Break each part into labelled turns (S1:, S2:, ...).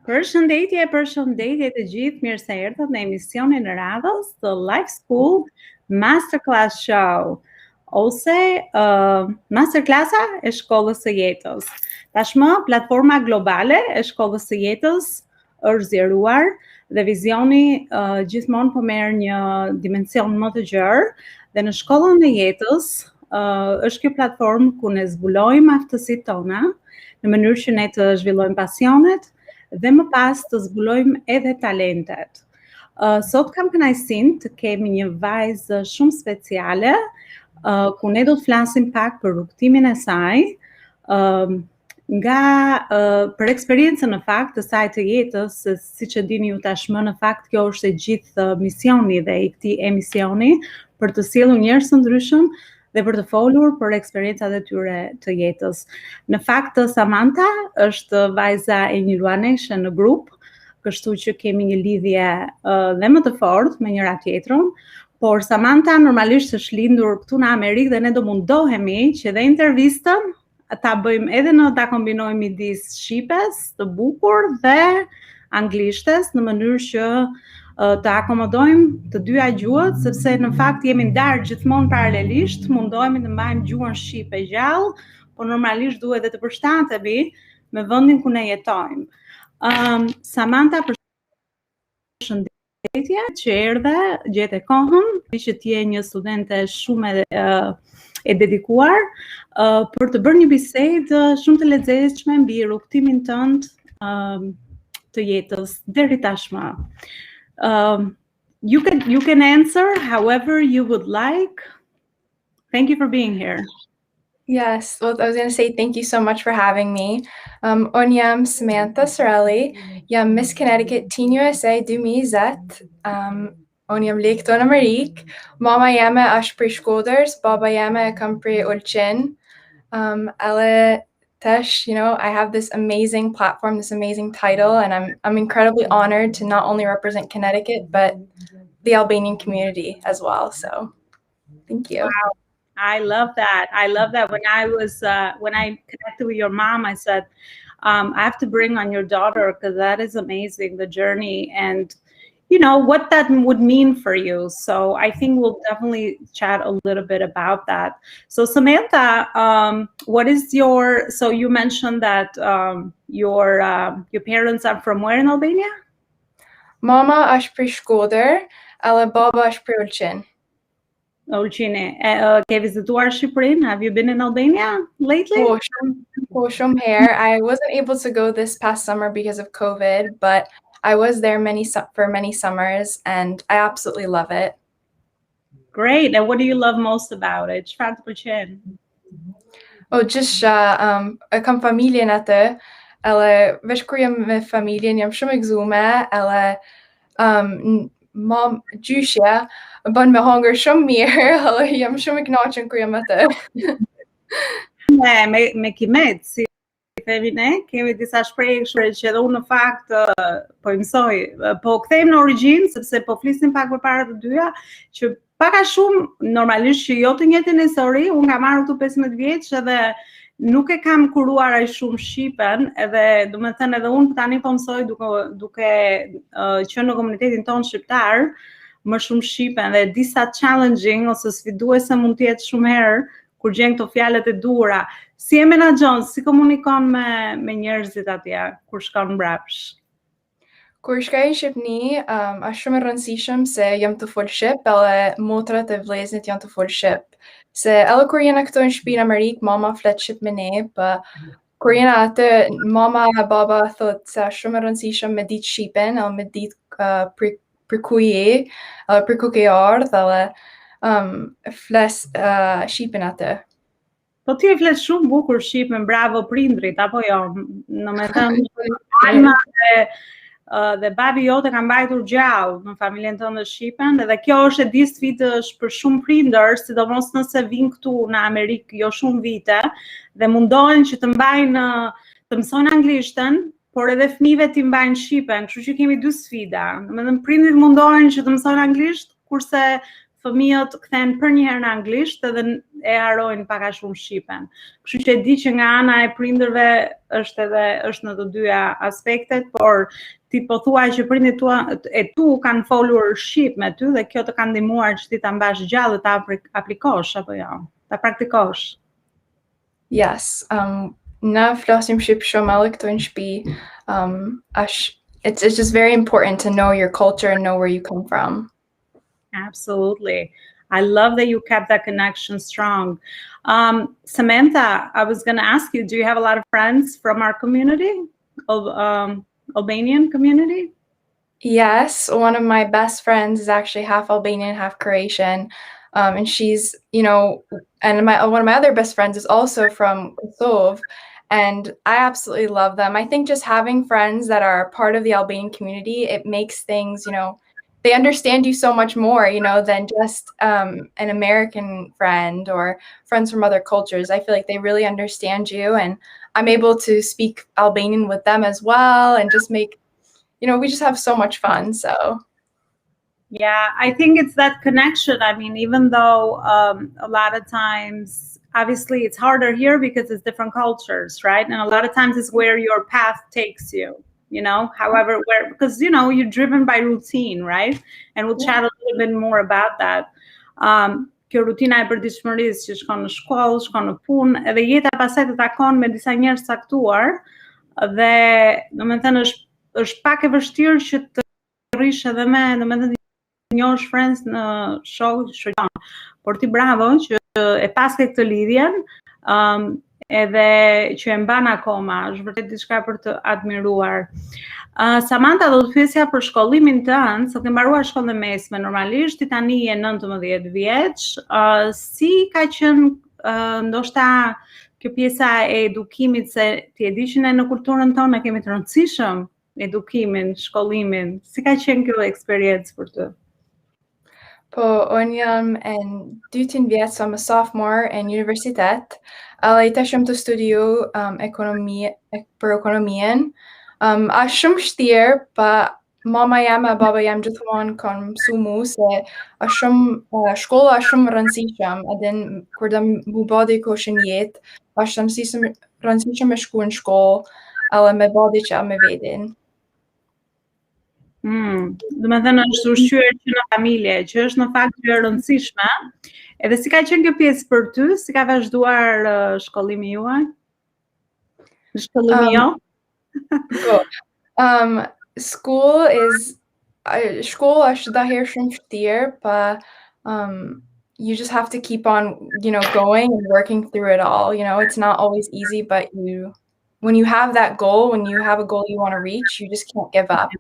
S1: Përshëndetje të gjithë, mirë se erdhët në emisionin e radhës të Life School MasterClass Show, ose Masterclassa e shkollës së jetës. Tashmë, platforma globale e shkollës së jetës është zgjeruar dhe vizioni gjithmonë po merr një dimension më të gjerë, dhe në shkollën e jetës është kjo platformë ku ne zbulojmë aftësitë tona në mënyrë që ne të zhvillojmë pasionet dhe më pas të zbulojmë edhe talentet. Sot kam kënaqësinë të kemi një vajzë shumë speciale, ku ne do të flasim pak për rrugtimin e saj, për eksperiencën në fakt të saj të jetës, se siç e dini ju tashmë, në fakt kjo është e gjithë misioni dhe i këtij emisioni, për të sjellur njerëz të ndryshëm dhe për të folur për eksperiencat e tyre të jetës. Në fakt, Samantha është vajza e një luaneshe në grup, kështu që kemi një lidhje dhe më të fortë me njëra tjetrën, por Samantha normalisht është lindur këtu në Amerikë dhe ne do mundohemi që dhe intervistën ta bëjmë edhe ta kombinojmë midis shqipes të bukur dhe anglishtes, në mënyrë që të akomodojmë të dyja gjuhët, sepse në fakt jemi ndarë gjithmonë paralelisht, mundohemi të mbajmë gjuhën shqipe gjallë, por normalisht duhet dhe të përshtatemi me vendin ku ne jetojmë. Samantha, përshëndetje, që erdhe, gjete kohën, që ti je një studente shumë e dedikuar, për të bërë një bisedë shumë të lezetshme mbi rrugtimin tënd të jetës deri tashmë. You can answer however you would like. Thank you for being here.
S2: Yes, well, I was going to say thank you so much for having me. On jam Samantha Sorelli, jam Miss Connecticut Teen USA 2020. On jam lektor në Amerikë. Mama jeme është prej Shkodrës, baba jeme kam prej Ulqin. Tesh, I have this amazing platform, this amazing title, and I'm incredibly honored to not only represent Connecticut, but the Albanian community as well. So, thank you.
S1: Wow. I love that. I love that. When I connected with your mom, I said, I have to bring on your daughter, because that is amazing, the journey and what that would mean for you. So I think we'll definitely chat a little bit about that. So Samantha, so you mentioned that your parents are from where in Albania?
S2: Mama është prej Shkodër, edhe baba është prej Ulqin.
S1: Ulqini. Ke vizituar Shqipërinë? Have you been in Albania lately?
S2: Shumë herë. I wasn't able to go this past summer because of COVID, but I was there for many summers, and I absolutely love it.
S1: Great. And what do you love most about it? Çfarë të pëlqen?
S2: Just kam familjen aty, edhe veç kur jam me familjen, jam shumë e gëzuar, edhe gjyshja bën me hongër shumë mirë, edhe jam shumë e kënaqur kur jam aty.
S1: Me kimet, si themi ne, kemi disa shprehje që edhe unë në fakt po i mësoj, po kthejmë në origjinë, sepse po flisim pak përpara të dyja, që pak a shumë normalisht që jo të njëjtën histori, unë kam marrë këtu 15 vjeç edhe nuk e kam kuruar aq shumë shqipen, edhe domethënë edhe unë tani po mësoj duke qenë në komunitetin tonë shqiptar, më shumë shqipen, dhe disa challenging ose sfiduese mund të jetë shumë herë kur gjen këto fjalët e duhura. Si e menaxhon, si komunikon me njerëzit atje kur shkon mbrapsh?
S2: Kur shkoj në Shqipëni, është shumë e rëndësishëm se jam të fol shqip, edhe motrat e vëllezërit janë të fol shqip. Se edhe kur jena këtu në shtëpi në Amerikë, mama flet shqip me ne, por kur jena aty, mama e baba thotë se është shumë e rëndësishëm me ditë shqipen, edhe me ditë për ku je, për ku ke ardhur, edhe flas shqipen aty.
S1: Po ti e flet shumë bukur shqipen, bravo prindrit, apo jo? Domethënë, Alma dhe babi jote ka mbajtur gjallë në familjen tënde shqipen, dhe kjo është e di sfidësh për shumë prindër, sidomos nëse vinë këtu në Amerikë jo shumë vite dhe mundohen që të mësojnë anglishtën, por edhe fëmijëvet të mbajnë shqipen, kështu që kemi dy sfida. Domethënë prindrit mundohen që të mësojnë anglisht, kurse fëmijët kthehen për një herë në anglisht edhe e harojnë pak a shumë shqipen. Kështu që e di që nga ana e prindërve është në të dyja aspektet, por ti po thuaj që prindërit e tu kanë folur shqip me ty dhe kjo të ka ndihmuar që ti ta mbash gjallë ta aplikosh apo jo, ta praktikosh.
S2: Yes. Na flasim shqip shumë edhe këtu në shtëpi. It's just very important to know your culture and know where you come from.
S1: Absolutely. I love that you kept that connection strong. Samantha, I was going to ask you, do you have a lot of friends from our community, Albanian community?
S2: Yes, one of my best friends is actually half Albanian, half Croatian. And she's, and one of my other best friends is also from Kosovo. And I absolutely love them. I think just having friends that are part of the Albanian community, it makes things, they understand you so much more, than just an American friend or friends from other cultures. I feel like they really understand you, and I'm able to speak Albanian with them as well, and just make, we just have so much fun. So.
S1: Yeah, I think it's that connection. I mean, even though a lot of times, obviously it's harder here because it's different cultures, right? And a lot of times it's where your path takes you, however, because, you're driven by routine, right? And we'll chat a little bit more about that. Kjo rutina e përditshmërisë që shkon në shkollë, shkon në punë, edhe jeta pastaj të takon me disa njerëz caktuar dhe, domethënë është pak e vështirë që të rrish edhe me, domethënë njohësh friends në shoqëron. Por ti bravo që e paske këtë lidhjen, edhe që e mban akoma, është vërtet diçka për të admiruar. Samantha, do të pyesja për shkollimin tënd, se ke mbaruar shkollën e mesme normalisht, ti tani je 19 vjeç, si ka qenë ndoshta kjo pjesa e edukimit, se ti e di që ne në kulturën tonë kemi të rëndësishëm edukimin, shkollimin, si ka qenë kjo eksperiencë për të?
S2: Po, unë jam në 2 vjetë, so I'm a sophomore në universitet. Ale tash jam të studiu për ekonomien. A shumë shtirë, pa mama jam e baba jam gjithmonë kanë mësu mu se a shumë shkolla a shumë rëndësishëm, edhe kur do mu badi koshin jetë, a shumë rëndësishëm me shku në shkollë, edhe me badi që a me vedin.
S1: Do me thënë është ushqyer që në familje, që është në fakt që e rëndësishme. Edhe si ka qenë kjo pjesë për ty, si ka vazhduar shkollimi juaj? Shkollimi jo?
S2: Shkolla është dahir shumë vështirë, pa you just have to keep on, going and working through it all. It's not always easy, but when you have that goal, when you have a goal you want to reach, you just can't give up.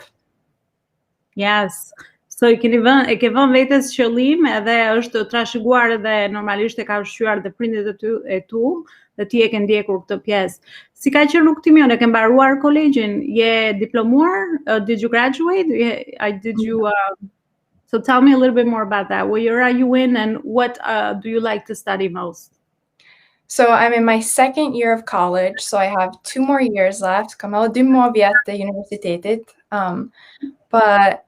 S1: Yes. So e ke vënë vetes qëllim edhe është trashëguar edhe normalisht e ka ushqyer dhe prindit e tu dhe ti e ke ndjekur këtë pjesë. Si ka qenë rrugtimi jonë? E ke mbaruar kolegjin? Je diplomuar? Did you graduate? So tell me a little bit more about that. What year are you in and what do you like to study most?
S2: So I'm in my second year of college, so I have 2 more years left. Kam edhe 2 muaj vjetë të universitetit. But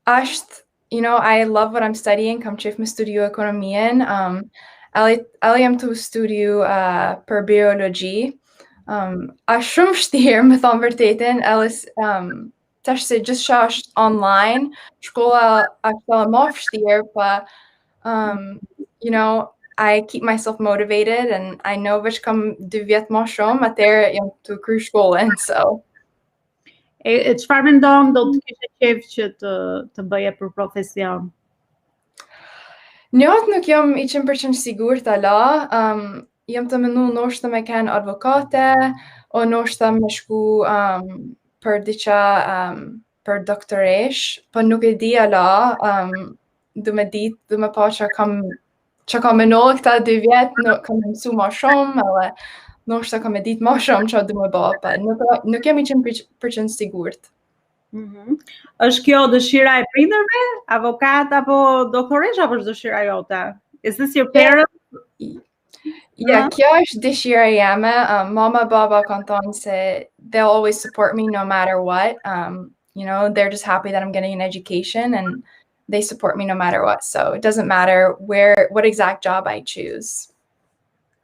S2: I love what I'm studying. Kam qef me studiu ekonomien. Ali jam të studiu për biologi. A shumë vështirë, me thonë vërtetin. Tash se gjithçka është online. Shkolla është më vështirë, but I keep myself motivated and I know veç kam 2 vjet më shumë, atëherë jam të kry shkollën, so.
S1: Çfarë mendon do të kishe qef që të bëje për profesion?
S2: Njot nuk jam 100% sigurt ala. Jam të mendu ndoshta me kanë advokate, o ndoshta me shku për diqa për doktoresh, po nuk e di ala. Du me pa që kam menollë këta 2 vjetë, kam mësu ma shumë, edhe ndoshta kam e ditë ma shumë që du me ba, pa nuk jam 100% sigurt.
S1: Është kjo dëshira e prindërve? Avokat apo doktoresh apo është dëshira jote? Is this your parents?
S2: Yeah, kjo është dëshira jeme. Mama, baba kanë thonë se they'll always support me no matter what. They're just happy that I'm getting an education and they support me no matter what. So it doesn't matter what exact job I choose.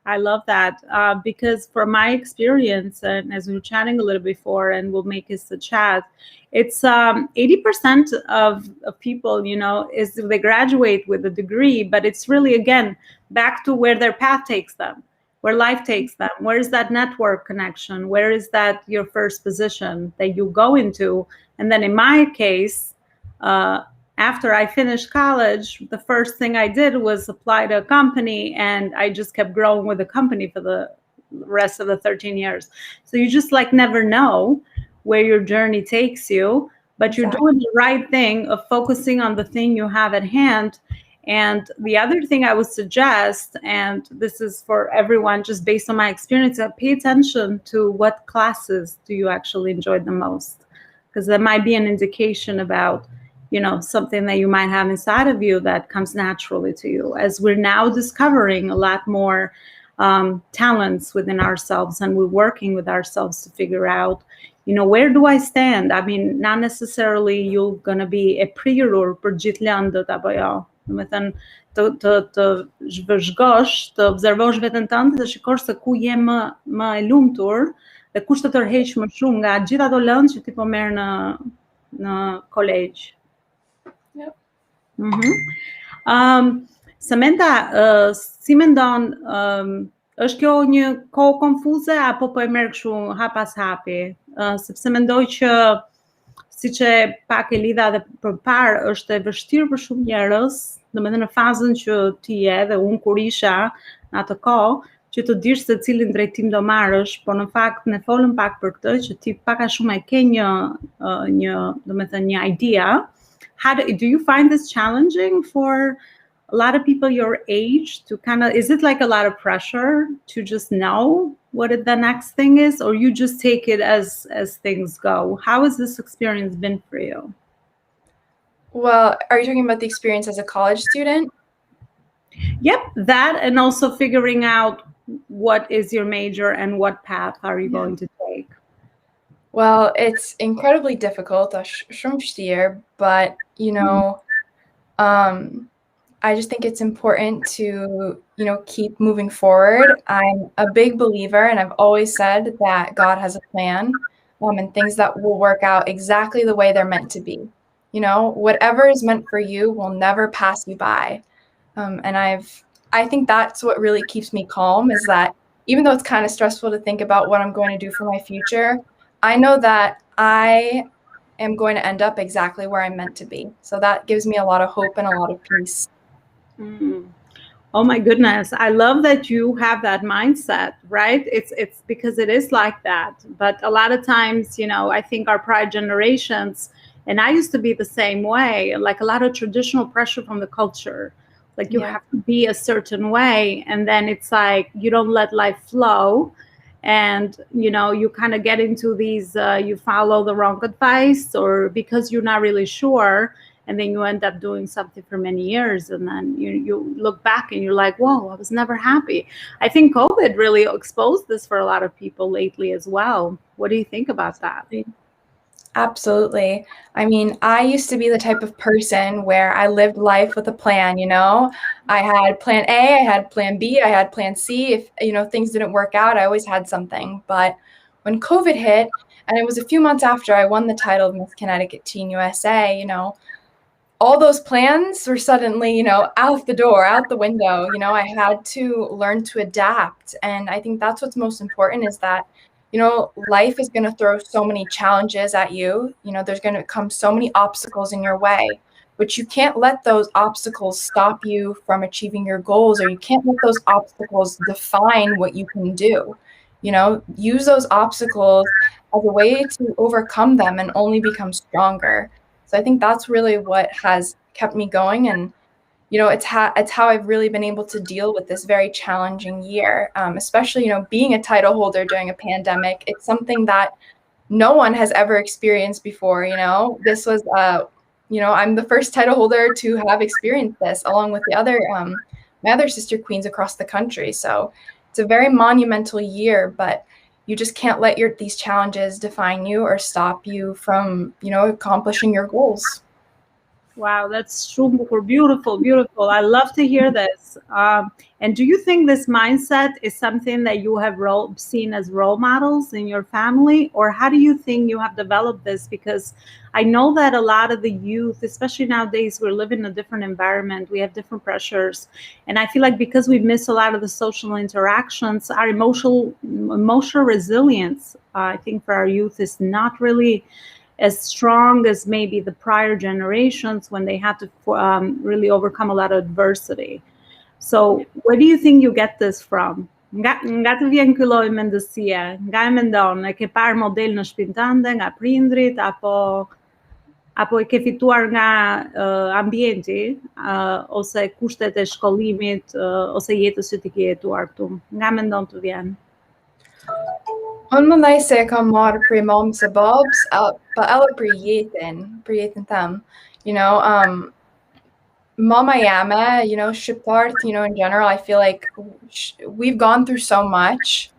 S1: I love that because from my experience, and as we were chatting a little before, and we'll make this a chat, it's 80% of people, is they graduate with a degree, but it's really, again, back to where their path takes them, where life takes them. Where is that network connection? Where is that your first position that you go into? And then in my case, after I finished college, the first thing I did was apply to a company, and I just kept growing with the company for the rest of the 13 years. So you just never know where your journey takes you, but you're doing the right thing of focusing on the thing you have at hand. And the other thing I would suggest, and this is for everyone, just based on my experience, pay attention to what classes do you actually enjoy the most, because that might be an indication about something that you might have inside of you that comes naturally to you, as we're now discovering a lot more talents within ourselves, and we're working with ourselves to figure out, where do I stand? I mean, not necessarily you're going to be a prirur për gjithë lëndët apo jo. Do të thënë të zhvëzhgosh, të observosh veten tënde, të shikosh se ku je më e lumtur dhe kush të tërheq më shumë nga gjithë ato lëndë që ti po merr në kolegj. Samantha, si mendon, është kjo një kohë konfuze apo po e merr kështu hap pas hapi? Sepse mendoj që siç e pak e lidha edhe përpara, është e vështirë për shumë njerëz, domethënë në fazën që ti je dhe unë kur isha në atë kohë, që të dish se cilin drejtim do marrësh, por në fakt ne folëm pak për këtë, që ti pak a shumë e ke një idea. Do you find this challenging for a lot of people your age to is it a lot of pressure to just know what the next thing is, or you just take it as things go? How has this experience been for you?
S2: Well, are you talking about the experience as a college student?
S1: Yep, that, and also figuring out what is your major and what path are you going to take?
S2: Well, it's incredibly difficult, but I just think it's important to, keep moving forward. I'm a big believer, and I've always said that God has a plan, and things that will work out exactly the way they're meant to be. Whatever is meant for you will never pass you by. And I think that's what really keeps me calm, is that even though it's kind of stressful to think about what I'm going to do for my future, I know that I am going to end up exactly where I'm meant to be. So that gives me a lot of hope and a lot of peace.
S1: Oh my goodness. I love that you have that mindset, right? It's because it is like that. But a lot of times, I think our prior generations, and I used to be the same way, a lot of traditional pressure from the culture. You have to be a certain way, and then it's you don't let life flow, and you kind of get into these you follow the wrong advice, or because you're not really sure, and then you end up doing something for many years, and then you look back and you're like, whoa, I was never happy. I think COVID really exposed this for a lot of people lately as well. What do you think about that?
S2: Absolutely. I mean, I used to be the type of person where I lived life with a plan, I had plan A, I had plan B, I had plan C. If, things didn't work out, I always had something. But when COVID hit, and it was a few months after I won the title of Miss Connecticut Teen USA, all those plans were suddenly, out the door, out the window. I had to learn to adapt. And I think that's what's most important, is that life is going to throw so many challenges at you. There's going to come so many obstacles in your way, but you can't let those obstacles stop you from achieving your goals, or you can't let those obstacles define what you can do. Use those obstacles as a way to overcome them and only become stronger. So I think that's really what has kept me going. And it's how I've really been able to deal with this very challenging year, especially, being a title holder during a pandemic. It's something that no one has ever experienced before. This was, I'm the first title holder to have experienced this, along with the other, my other sister queens across the country. So it's a very monumental year, but you just can't let these challenges define you or stop you from, accomplishing your goals.
S1: Wow, that's super beautiful, beautiful. I love to hear this. And do you think this mindset is something that you have seen as role models in your family, or how do you think you have developed this? Because I know that a lot of the youth, especially nowadays, we're living in a different environment. We have different pressures, and I feel like because we miss a lot of the social interactions, our emotional resilience, I think, for our youth is not really as strong as maybe the prior generations when they had to really overcome a lot of adversity. So where do you think you get this from? Nga të vjen ky lloj mendësie? Nga e mendon? E ke parë model në shtëpinë tënde, nga prindrit, apo e ke fituar nga ambienti, ose kushtet e shkollimit, ose jetës që ti ke jetuar këtu? Nga mendon të vjen?
S2: Unë mendoj se e kam marrë prej momës e babës, pa edhe për jetën them. You know, Mama Yama, you know, Shipart, you know, in general, I feel like we've gone through so much,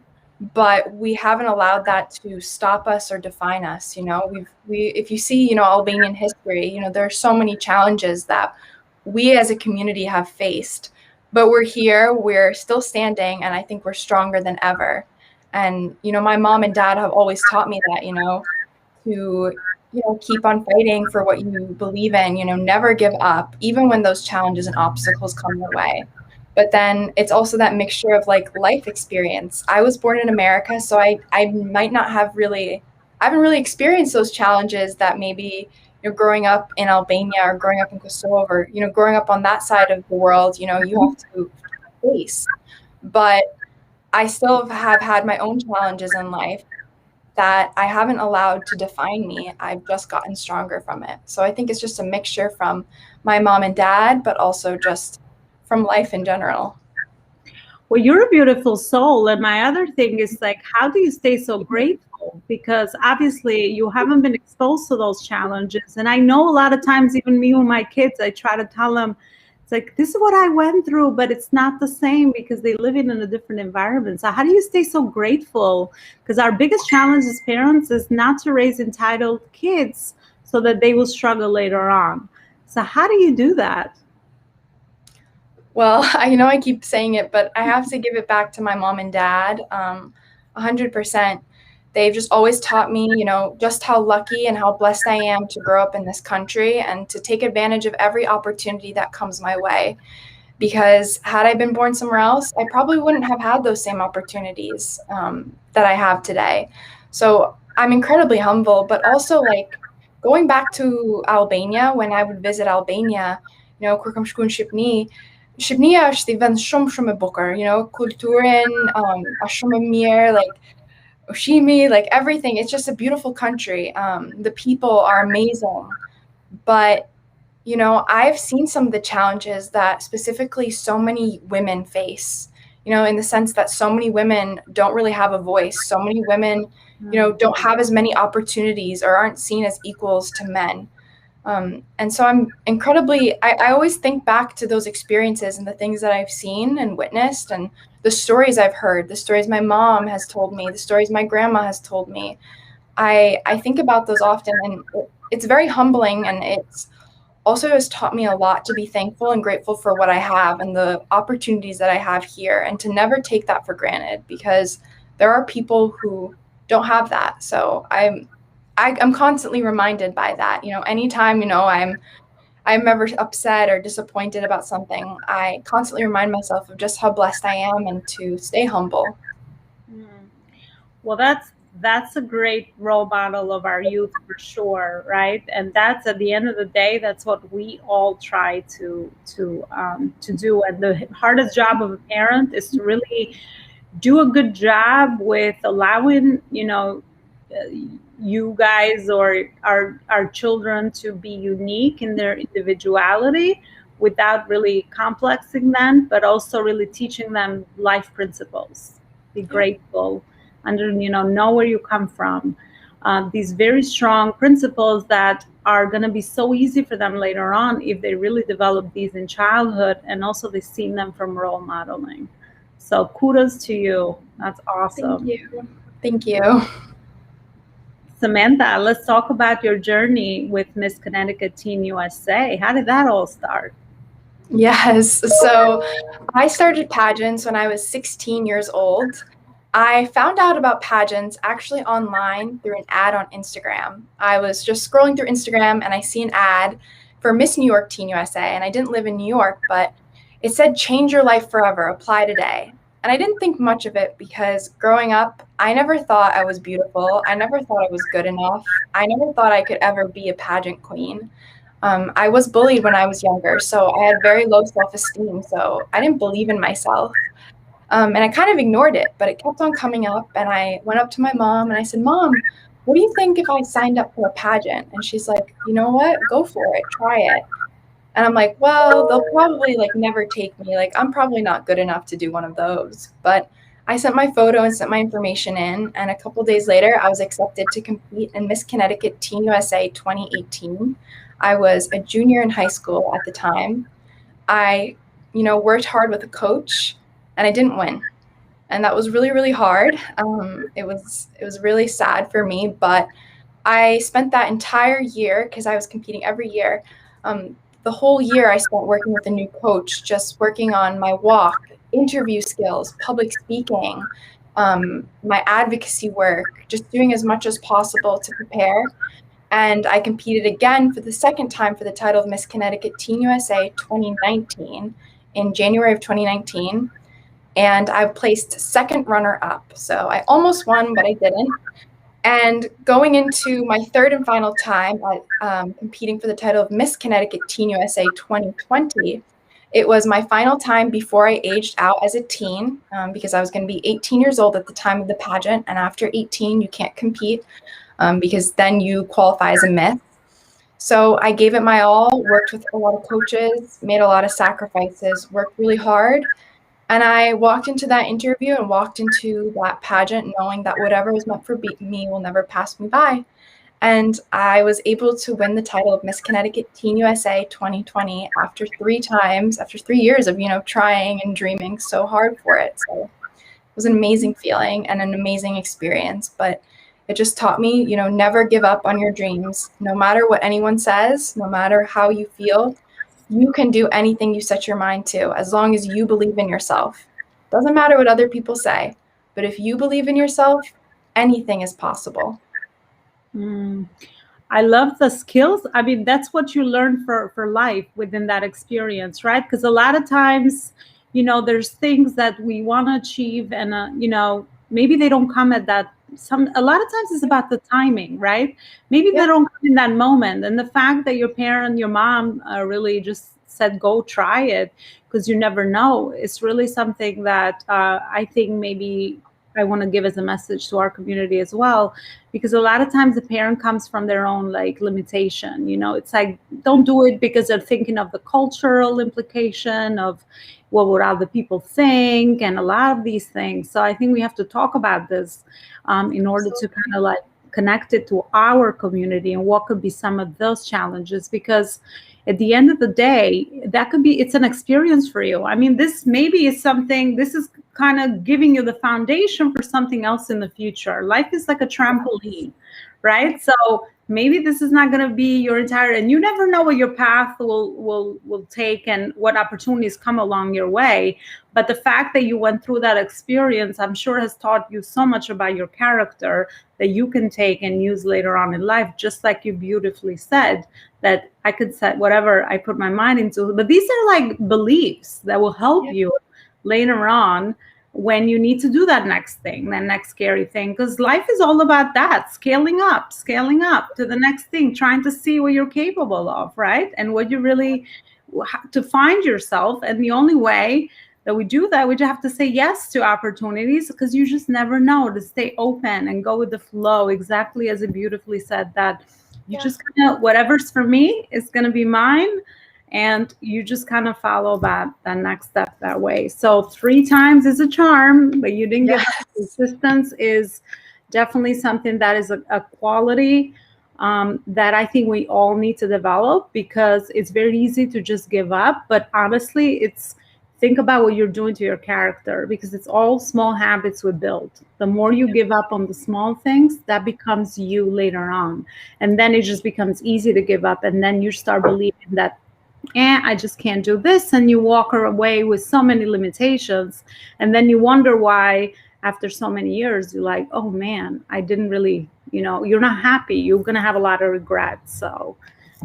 S2: but we haven't allowed that to stop us or define us. You know, if you see, you know, Albanian history, you know, there are so many challenges that we as a community have faced, but we're here, we're still standing, and I think we're stronger than ever. And, you know, my mom and dad have always taught me that, you know, to, you know, keep on fighting for what you believe in, you know, never give up, even when those challenges and obstacles come your way. But then it's also that mixture of like life experience. I was born in America, so I might not have really, I haven't really experienced those challenges that maybe, you know, growing up in Albania or growing up in Kosovo or, you know, growing up on that side of the world, you know, you have to face. But I still have had my own challenges in life that I haven't allowed to define me. I've just gotten stronger from it. So I think it's just a mixture from my mom and dad, but also just from life in general.
S1: Well, you're a beautiful soul. And my other thing is like, how do you stay so grateful? Because obviously you haven't been exposed to those challenges. And I know a lot of times, even me with my kids, I try to tell them, it's like, this is what I went through, but it's not the same because they live in a different environment. So how do you stay so grateful? Because our biggest challenge as parents is not to raise entitled kids so that they will struggle later on. So how do you do that?
S2: Well, I know I keep saying it, but I have to give it back to my mom and dad. 100%. They've just always taught me, you know, just how lucky and how blessed I am to grow up in this country and to take advantage of every opportunity that comes my way. Because had I been born somewhere else, I probably wouldn't have had those same opportunities that I have today. So I'm incredibly humble, but also like going back to Albania, when I would visit Albania, you know, kur kam shku në Shqipni, Shqipnia është i vend shumë e bukur, you know, kulturin, është shumë e mirë, like ushimi, like everything. It's just a beautiful country. The people are amazing, but you know, I've seen some of the challenges that specifically so many women face, you know, in the sense that so many women don't really have a voice. So many women, you know, don't have as many opportunities or aren't seen as equals to men. And so I'm incredibly, I always think back to those experiences and the things that I've seen and witnessed and the stories I've heard, the stories my mom has told me, the stories my grandma has told me. I think about those often, and it's very humbling, and it's also has taught me a lot to be thankful and grateful for what I have and the opportunities that I have here, and to never take that for granted, because there are people who don't have that. So I'm constantly reminded by that. You know, anytime, you know, I'm ever upset or disappointed about something, I constantly remind myself of just how blessed I am and to stay humble.
S1: Well, that's a great role model of our youth for sure, right? And that's, at the end of the day, that's what we all try to do. And the hardest job of a parent is to really do a good job with allowing, you know, you guys or our children to be unique in their individuality without really complexing them, but also really teaching them life principles. Be grateful, you know where you come from. These very strong principles that are going to be so easy for them later on if they really develop these in childhood, and also they've seen them from role modeling. So kudos to you. That's awesome.
S2: Thank you.
S1: Samantha, let's talk about your journey with Miss Connecticut Teen USA. How did that all start?
S2: Yes, so I started pageants when I was 16 years old. I found out about pageants actually online through an ad on Instagram. I was just scrolling through Instagram and I see an ad for Miss New York Teen USA, and I didn't live in New York, but it said change your life forever, apply today. And I didn't think much of it because growing up, I never thought I was beautiful. I never thought I was good enough. I never thought I could ever be a pageant queen. I was bullied when I was younger, so I had very low self-esteem, so I didn't believe in myself. And I kind of ignored it, but it kept on coming up, and I went up to my mom and I said, Mom, what do you think if I signed up for a pageant? And she's like, you know what? Go for it. Try it. And I'm like, well, they'll probably never take me. I'm probably not good enough to do one of those. But I sent my photo and sent my information in, and a couple days later, I was accepted to compete in Miss Connecticut Teen USA 2018. I was a junior in high school at the time. I, worked hard with a coach, and I didn't win, and that was really, really hard. It was really sad for me, but I spent that entire year, because I was competing every year. The whole year I spent working with a new coach, just working on my walk, interview skills, public speaking, my advocacy work, just doing as much as possible to prepare. And I competed again for the second time for the title of Miss Connecticut Teen USA 2019 in January of 2019. And I placed second runner up. So I almost won, but I didn't. And going into my third and final time at competing for the title of Miss Connecticut Teen USA 2020, it was my final time before I aged out as a teen, because I was going to be 18 years old at the time of the pageant. And after 18, you can't compete because then you qualify as a Miss. So I gave it my all, worked with a lot of coaches, made a lot of sacrifices, worked really hard. And I walked into that interview and walked into that pageant knowing that whatever was meant for me will never pass me by. And I was able to win the title of Miss Connecticut Teen USA 2020 after 3 years of, trying and dreaming so hard for it. So it was an amazing feeling and an amazing experience. But it just taught me, never give up on your dreams. No matter what anyone says, no matter how you feel, you can do anything you set your mind to, as long as you believe in yourself. Doesn't matter what other people say, but if you believe in yourself, anything is possible.
S1: I love the skills. I mean, that's what you learn for life within that experience, right? Because a lot of times, there's things that we want to achieve and, maybe they don't come at that. A lot of times it's about the timing, right? Maybe they don't come in that moment. And the fact that your parent, your mom really just said, go try it, because you never know. It's really something that I think maybe I want to give as a message to our community as well, because a lot of times the parent comes from their own limitation. It's don't do it because they're thinking of the cultural implication of what would other people think and a lot of these things. So I think we have to talk about this in order to kind of connect it to our community and what could be some of those challenges, because at the end of the day, it's an experience for you. I mean, this maybe is something, this is kind of giving you the foundation for something else in the future. Life is like a trampoline, right? So maybe this is not going to be your entire, and you never know what your path will take and what opportunities come along your way. But the fact that you went through that experience, I'm sure has taught you so much about your character that you can take and use later on in life, just like you beautifully said, that I could set whatever I put my mind into. But these are beliefs that will help you later on when you need to do that next thing, that next scary thing, because life is all about that, scaling up to the next thing, trying to see what you're capable of, right? And what you really to find yourself. And the only way that we do that, we just have to say yes to opportunities, because you just never know, to stay open and go with the flow, exactly as it beautifully said, that you just kind of, whatever's for me is going to be mine. And you just kind of follow that next step that way. So 3 times is a charm, but you didn't give up. Persistence is definitely something that is a quality that I think we all need to develop, because it's very easy to just give up. But honestly, it's think about what you're doing to your character, because it's all small habits we build. The more you give up on the small things, that becomes you later on. And then it just becomes easy to give up. And then you start believing that, I just can't do this. And you walk away with so many limitations. And then you wonder why, after so many years, you're like, oh man, I didn't really, you're not happy. You're going to have a lot of regrets. So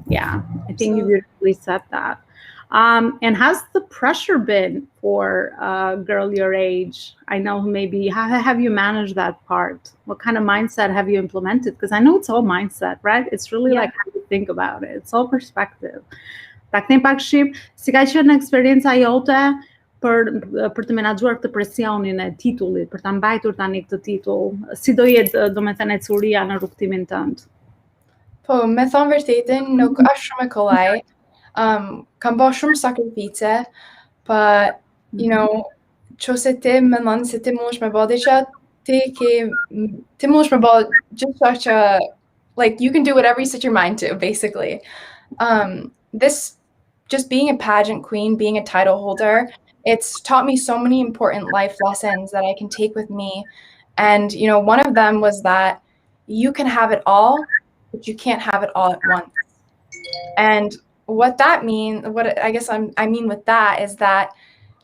S1: yeah, I think you beautifully said that. And how's the pressure been for a girl your age? I know maybe, how have you managed that part? What kind of mindset have you implemented? Because I know it's all mindset, right? It's really like how you think about it. It's all perspective. Pak tem pak shqip, si ka qenë eksperienca jote për të menaxhuar këtë presionin e titullit, për ta mbajtur tani këtë titull, si do jetë domethënë ecuria në rrugtimin tënd?
S2: Po, me thonë vërtetën, nuk është shumë e kollaj. Kam bërë shumë sakrifice, but nëse ti mendon se ti mundesh me bërë diçka, ti mundesh me bërë gjithçka që, like, you can do whatever you set your mind to, basically. This, just being a pageant queen, being a title holder, it's taught me so many important life lessons that I can take with me. And, one of them was that you can have it all, but you can't have it all at once. And what that means, what I guess I mean with that is that,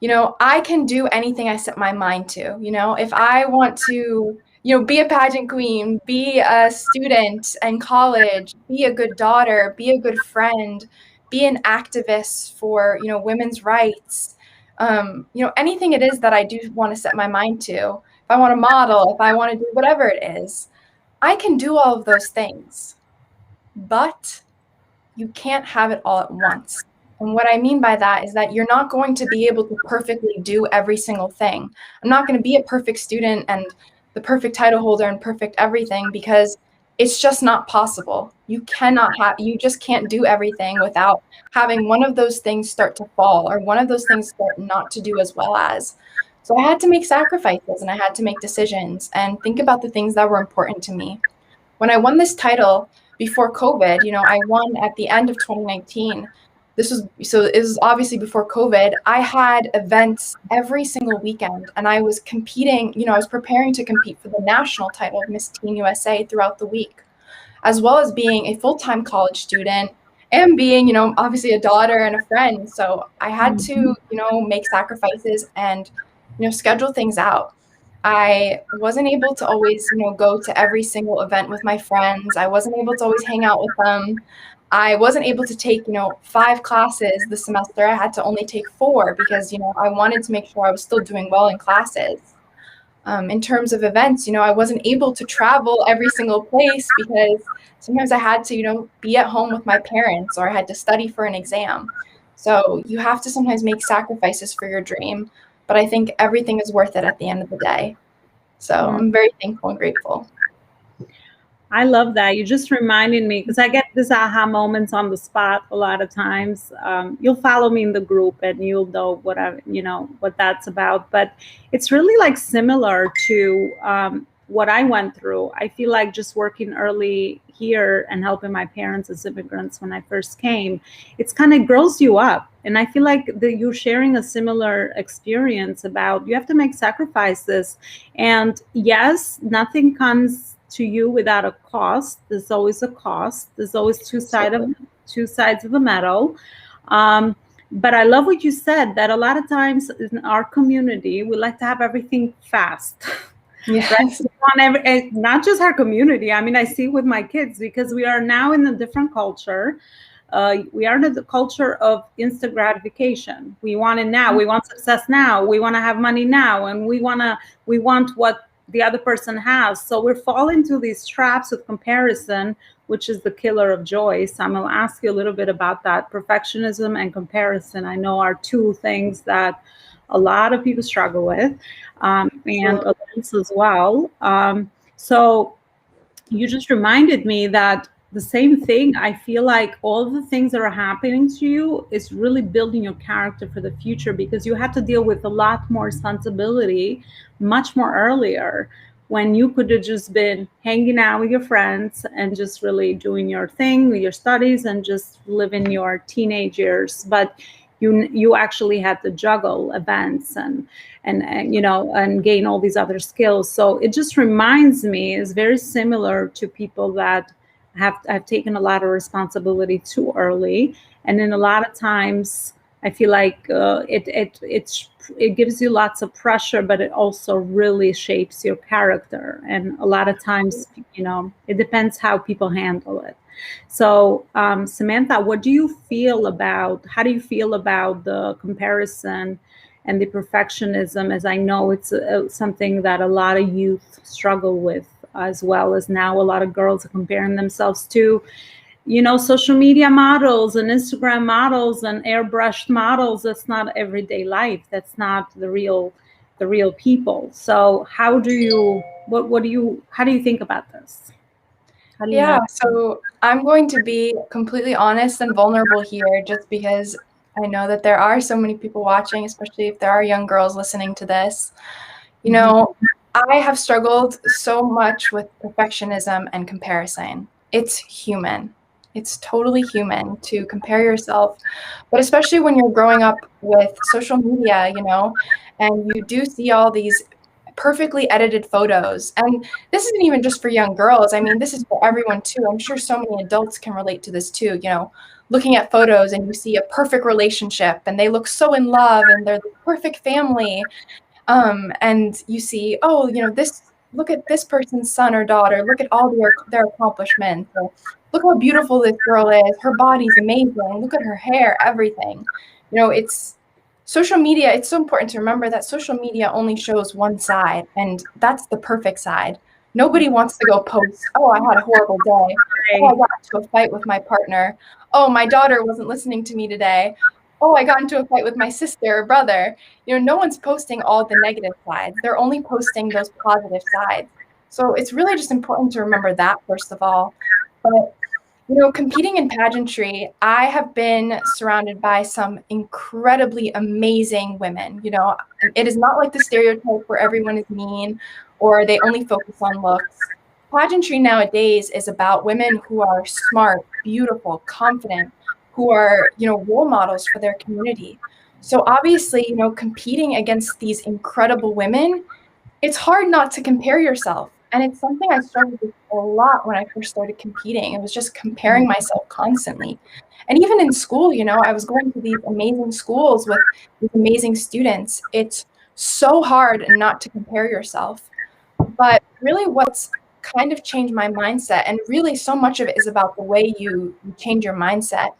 S2: I can do anything I set my mind to. If I want to, be a pageant queen, be a student in college, be a good daughter, be a good friend, be an activist for, women's rights, anything it is that I do want to set my mind to. If I want to model, if I want to do whatever it is, I can do all of those things, but you can't have it all at once. And what I mean by that is that you're not going to be able to perfectly do every single thing. I'm not going to be a perfect student and the perfect title holder and perfect everything, because it's just not possible. You just can't do everything without having one of those things start to fall, or one of those things start not to do as well as. So I had to make sacrifices, and I had to make decisions and think about the things that were important to me. When I won this title before COVID, I won at the end of 2019. It was obviously before COVID. I had events every single weekend, and I was competing, I was preparing to compete for the national title of Miss Teen USA throughout the week, as well as being a full-time college student and being, obviously a daughter and a friend. So I had to, make sacrifices and, schedule things out. I wasn't able to always, go to every single event with my friends. I wasn't able to always hang out with them. I wasn't able to take, 5 classes this semester. I had to only take 4 because, I wanted to make sure I was still doing well in classes. In terms of events, I wasn't able to travel every single place because sometimes I had to, be at home with my parents, or I had to study for an exam. So you have to sometimes make sacrifices for your dream, but I think everything is worth it at the end of the day. So I'm very thankful and grateful.
S1: I love that. You just reminded me, because I get these aha moments on the spot a lot of times. You'll follow me in the group and you'll know what that's about. But it's really like similar to what I went through. I feel like just working early here and helping my parents as immigrants when I first came, it's kind of grows you up. And I feel like you're sharing a similar experience about you have to make sacrifices. And yes, nothing comes to you without a cost. There's always a cost. There's always two sides of the medal. But I love what you said, that a lot of times in our community, we like to have everything fast.
S2: Yes.
S1: Right? Not just our community. I mean, I see with my kids, because we are now in a different culture. We are in the culture of instant gratification. We want it now. We want success now. We want to have money now. And we want what the other person has. So we're falling into these traps of comparison, which is the killer of joy. So I'm going to ask you a little bit about that. Perfectionism and comparison, I know, are 2 things that a lot of people struggle with, and others as well. So you just reminded me that the same thing, I feel like all the things that are happening to you is really building your character for the future, because you have to deal with a lot more responsibility much more earlier, when you could have just been hanging out with your friends and just really doing your thing with your studies and just living your teenage years. But you actually had to juggle events and you know, and gain all these other skills. So it just reminds me, is very similar to people that have taken a lot of responsibility too early, and then a lot of times I feel like it gives you lots of pressure, but it also really shapes your character. And a lot of times, you know, it depends how people handle it. So, Samantha, what do you feel about, how do you feel about the comparison and the perfectionism? As I know it's something that a lot of youth struggle with, as well as now a lot of girls are comparing themselves to, you know, social media models and Instagram models and airbrushed models. That's not everyday life. That's not the real people. So how do you, what do you, how do you think about this? How do you
S2: Yeah,
S1: know?
S2: so I'm going to be completely honest and vulnerable here just because I know that there are so many people watching, especially if there are young girls listening to this. You know, I have struggled so much with perfectionism and comparison. It's human. It's totally human to compare yourself, but especially when you're growing up with social media, you know, and you do see all these perfectly edited photos. And this isn't even just for young girls. I mean, this is for everyone too. I'm sure so many adults can relate to this too, you know, looking at photos and you see a perfect relationship and they look so in love and they're the perfect family. And you see, oh, you know, this, look at this person's son or daughter, look at all their accomplishments. Or, look how beautiful this girl is. Her body's amazing. Look at her hair, everything. You know, it's social media. It's so important to remember that social media only shows one side, and that's the perfect side. Nobody wants to go post, oh, I had a horrible day. Oh, I got into a fight with my partner. Oh, my daughter wasn't listening to me today. Oh, I got into a fight with my sister or brother. You know, no one's posting all the negative sides. They're only posting those positive sides. So it's really just important to remember that, first of all. But, you know, competing in pageantry, I have been surrounded by some incredibly amazing women. You know, it is not like the stereotype where everyone is mean or they only focus on looks. Pageantry nowadays is about women who are smart, beautiful, confident, who are, you know, role models for their community. So obviously, you know, competing against these incredible women, it's hard not to compare yourself. And it's something I struggled with a lot when I first started competing. It was just comparing myself constantly. And even in school, you know, I was going to these amazing schools with these amazing students. It's so hard not to compare yourself. But really what's kind of changed my mindset, and really so much of it is about the way you change your mindset.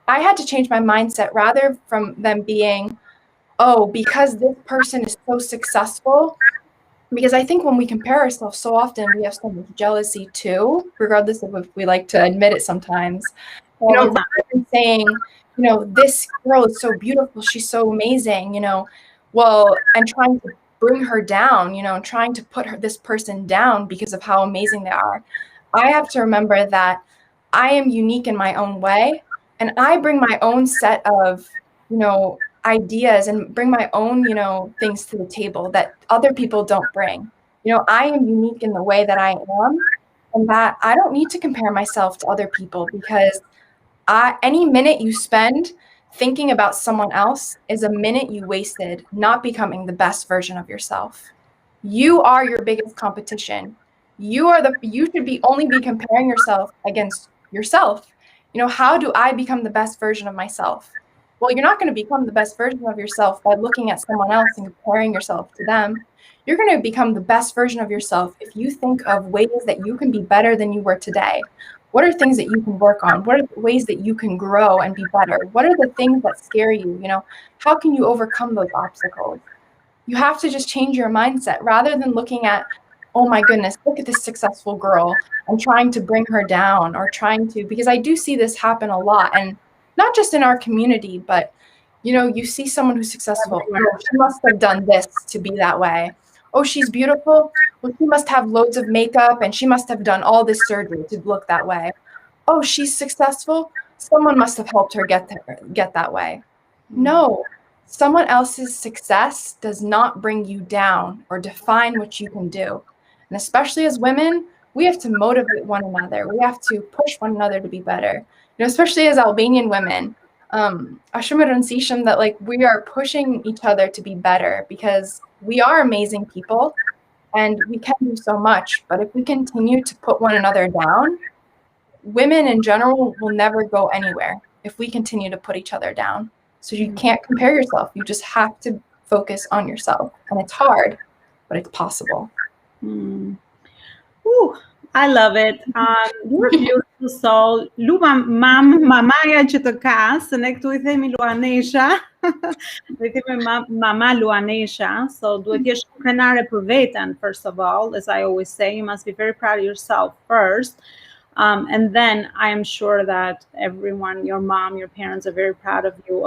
S2: I had to change my mindset rather from them being, oh, because this person is so successful. Because I think when we compare ourselves so often, we have so much jealousy too, regardless of if we like to admit it sometimes. You know, rather than saying, you know, this girl is so beautiful, she's so amazing, you know, well, and trying to bring her down, you know, and trying to put this person down because of how amazing they are. I have to remember that I am unique in my own way, and I bring my own set of, you know, ideas and bring my own, you know, things to the table that other people don't bring. You know, I am unique in the way that I am, and that I don't need to compare myself to other people, because any minute you spend thinking about someone else is a minute you wasted not becoming the best version of yourself. You are your biggest competition. You should be only be comparing yourself against yourself. You know, how do I become the best version of myself? Well, you're not going to become the best version of yourself by looking at someone else and comparing yourself to them. You're going to become the best version of yourself if you think of ways that you can be better than you were today. What are things that you can work on? What are the ways that you can grow and be better? What are the things that scare you? You know, how can you overcome those obstacles? You have to just change your mindset rather than looking at, oh my goodness, look at this successful girl and trying to bring her down, or trying to, because I do see this happen a lot, and not just in our community, but you know, you see someone who's successful. Oh, she must have done this to be that way. Oh, she's beautiful. Well, she must have loads of makeup and she must have done all this surgery to look that way. Oh, she's successful. Someone must have helped her get that way. No, someone else's success does not bring you down or define what you can do. And especially as women, we have to motivate one another. We have to push one another to be better. You know, especially as Albanian women, that like we are pushing each other to be better because we are amazing people and we can do so much. But if we continue to put one another down, women in general will never go anywhere if we continue to put each other down. So you can't compare yourself. You just have to focus on yourself. And it's hard, but it's possible.
S1: Ooh, I love it. You're a beautiful soul. Luba mamaja që të ka, se ne këtu I themi Luanesha. I themi mama Luanesha. So duhet jesh krenare për veten, first of all. As I always say, you must be very proud of yourself first. And then I am sure that everyone, your mom, your parents are very proud of you,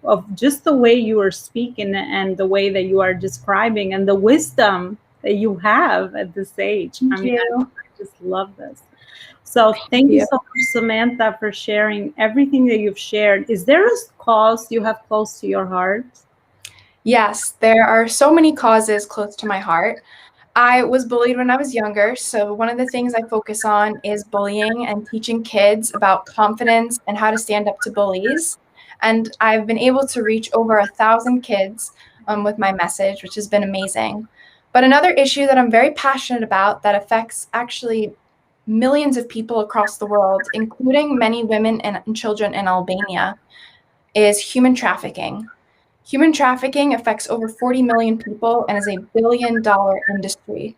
S1: of just the way you are speaking and the way that you are describing and the wisdom that you have at this age. I just love this. So thank you so much, Samantha, for sharing everything that you've shared. Is there a cause you have close to your heart?
S2: Yes, there are so many causes close to my heart. I was bullied when I was younger, so one of the things I focus on is bullying and teaching kids about confidence and how to stand up to bullies. And I've been able to reach over 1,000 kids with my message, which has been amazing. But another issue that I'm very passionate about that affects actually millions of people across the world, including many women and children in Albania, is human trafficking. Human trafficking affects over 40 million people and is a billion-dollar industry.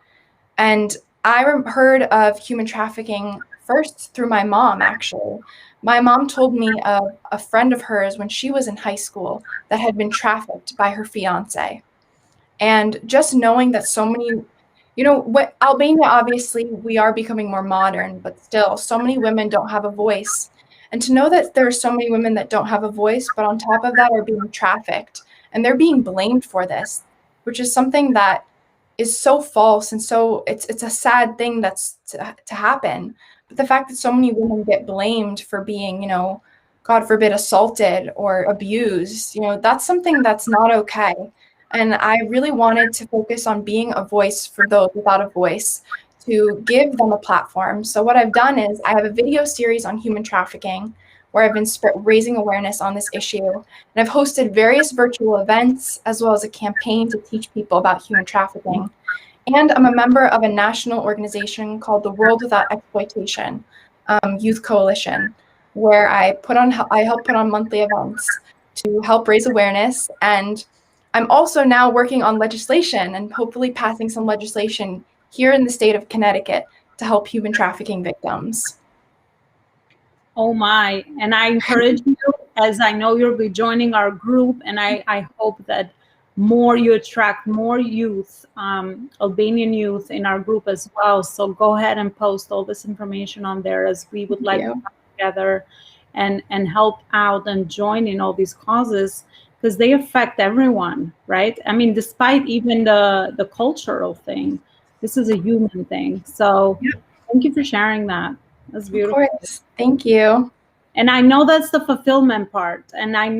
S2: And I heard of human trafficking first through my mom, actually. My mom told me of a friend of hers when she was in high school that had been trafficked by her fiance. And just knowing that so many, Albania, obviously, we are becoming more modern, but still, so many women don't have a voice. And to know that there are so many women that don't have a voice, but on top of that are being trafficked, and they're being blamed for this, which is something that is so false and so it's a sad thing that's to happen. But the fact that so many women get blamed for being, God forbid, assaulted or abused, that's something that's not okay. And I really wanted to focus on being a voice for those without a voice, to give them a platform. So what I've done is I have a video series on human trafficking where I've been raising awareness on this issue. And I've hosted various virtual events as well as a campaign to teach people about human trafficking. And I'm a member of a national organization called the World Without Exploitation Youth Coalition, where I help put on monthly events to help raise awareness. And I'm also now working on legislation and hopefully passing some legislation here in the state of Connecticut to help human trafficking victims.
S1: Oh my, and I encourage you, as I know you'll be joining our group, and I hope that you attract more youth, Albanian youth in our group as well. So go ahead and post all this information on there, as we would like to come together and help out and join in all these causes, because they affect everyone, right? I mean, despite even the cultural thing, this is a human thing. So thank you for sharing that. That's beautiful.
S2: Of course. Thank you.
S1: And I know that's the fulfillment part. And I'm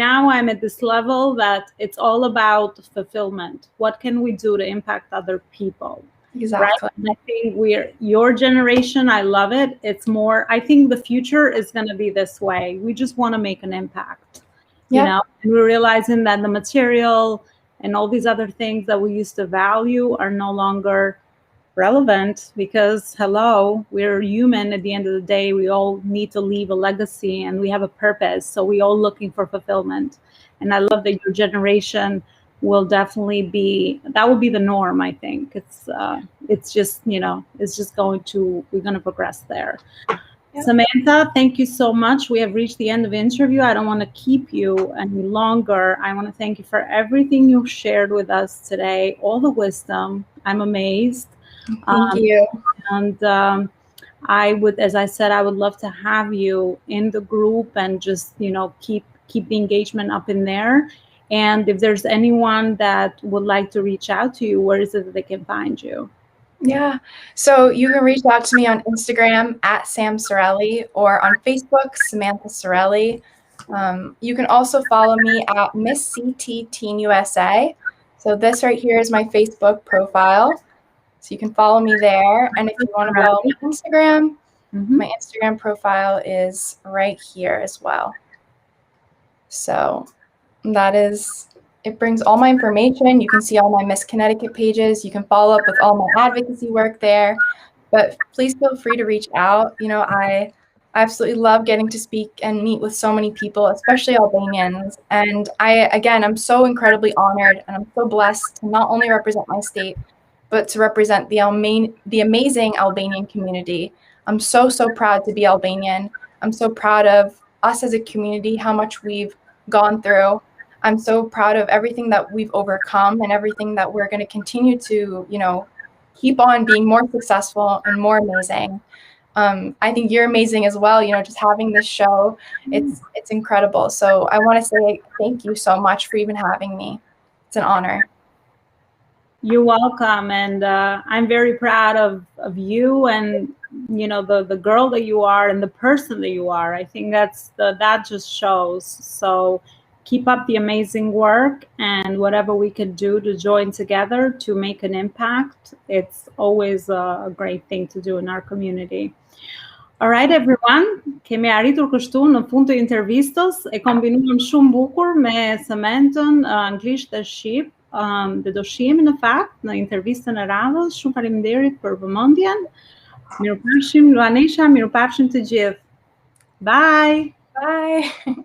S1: at this level that it's all about fulfillment. What can we do to impact other people?
S2: Exactly.
S1: Right? And I think your generation, I love it. It's more, I think the future is going to be this way. We just want to make an impact. And we're realizing that the material and all these other things that we used to value are no longer relevant, because we're human at the end of the day. We all need to leave a legacy and we have a purpose. So we all looking for fulfillment. And I love that your generation will definitely that will be the norm. I think it's just, we're going to progress there. Samantha, thank you so much. We have reached the end of the interview. I don't want to keep you any longer. I want to thank you for everything you shared with us today, all the wisdom. I'm amazed.
S2: Thank you.
S1: And as I said, I would love to have you in the group and just, keep the engagement up in there. And if there's anyone that would like to reach out to you, where is it that they can find you?
S2: Yeah, so you can reach out to me on Instagram at Sam Sorelli, or on Facebook, Samantha Sorelli. You can also follow me at Miss CT Teen USA. So this right here is my Facebook profile. So you can follow me there. And if you want to follow me on Instagram, my Instagram profile is right here as well. So it brings all my information. You can see all my Miss Connecticut pages. You can follow up with all my advocacy work there. But please feel free to reach out. I absolutely love getting to speak and meet with so many people, especially Albanians. And I'm so incredibly honored and I'm so blessed to not only represent my state, but to represent the amazing Albanian community. I'm so, so proud to be Albanian. I'm so proud of us as a community, how much we've gone through. I'm so proud of everything that we've overcome and everything that we're going to continue to, keep on being more successful and more amazing. I think you're amazing as well. Just having this show, it's incredible. So I want to say thank you so much for even having me. It's an honor.
S1: You're welcome, and I'm very proud of you and the girl that you are and the person that you are. I think that just shows. So keep up the amazing work, and whatever we can do to join together to make an impact, it's always a great thing to do in our community. All right, everyone, kemi arritur kështu në fund të intervistës, e kombinuam shumë bukur me Samanthën, anglisht dhe shqip, dhe do shihemi në fakt në intervistën e radhës. Shumë faleminderit për vëmendjen. Mirupafshim Luanesha, mirupafshim të gjithë. Bye.
S2: Bye.